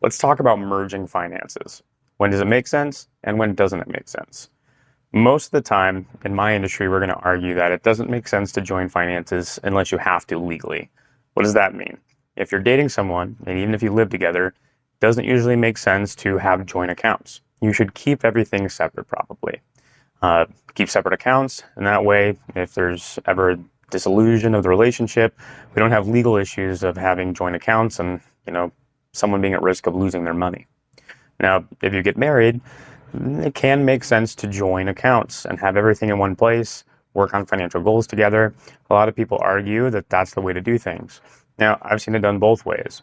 let's talk about merging finances. When does it make sense and when doesn't it make sense? Most of the time in my industry, we're going to argue that it doesn't make sense to join finances unless you have to legally. What does that mean? If you're dating someone, and even if you live together, it doesn't usually make sense to have joint accounts. You should keep everything separate probably. Keep separate accounts, and that way, if there's ever a dissolution of the relationship, we don't have legal issues of having joint accounts and, someone being at risk of losing their money. Now, if you get married, it can make sense to join accounts and have everything in one place, work on financial goals together. A lot of people argue that that's the way to do things. Now, I've seen it done both ways.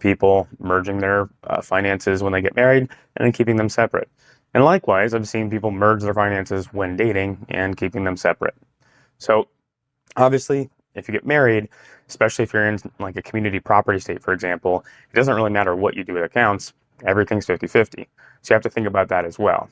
People merging their finances when they get married and then keeping them separate. And likewise, I've seen people merge their finances when dating and keeping them separate. So obviously, if you get married, especially if you're in like a community property state, for example, it doesn't really matter what you do with accounts. Everything's 50-50. So you have to think about that as well.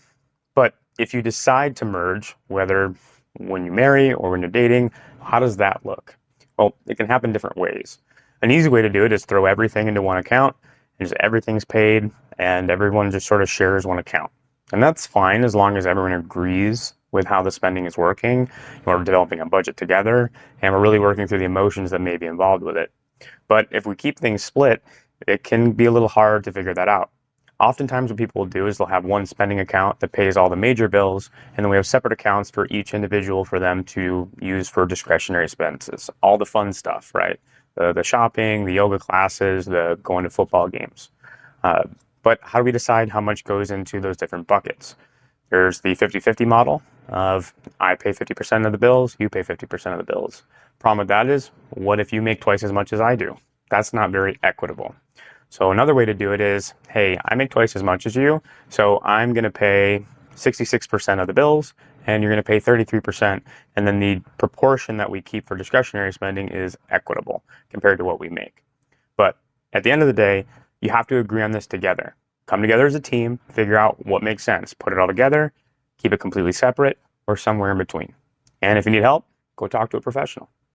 But if you decide to merge, whether when you marry or when you're dating, how does that look? Well, it can happen different ways. An easy way to do it is throw everything into one account and just everything's paid and everyone just sort of shares one account. And that's fine as long as everyone agrees with how the spending is working. We're developing a budget together and we're really working through the emotions that may be involved with it. But if we keep things split, it can be a little hard to figure that out. Oftentimes what people will do is they'll have one spending account that pays all the major bills, and then we have separate accounts for each individual for them to use for discretionary expenses, all the fun stuff, right? The shopping, the yoga classes, the going to football games. But how do we decide how much goes into those different buckets? There's the 50-50 model of I pay 50% of the bills, you pay 50% of the bills. Problem with that is, what if you make twice as much as I do? That's not very equitable. So another way to do it is, hey, I make twice as much as you, so I'm going to pay 66% of the bills, and you're going to pay 33%, and then the proportion that we keep for discretionary spending is equitable compared to what we make. But at the end of the day, you have to agree on this together. Come together as a team, figure out what makes sense, put it all together, keep it completely separate, or somewhere in between. And if you need help, go talk to a professional.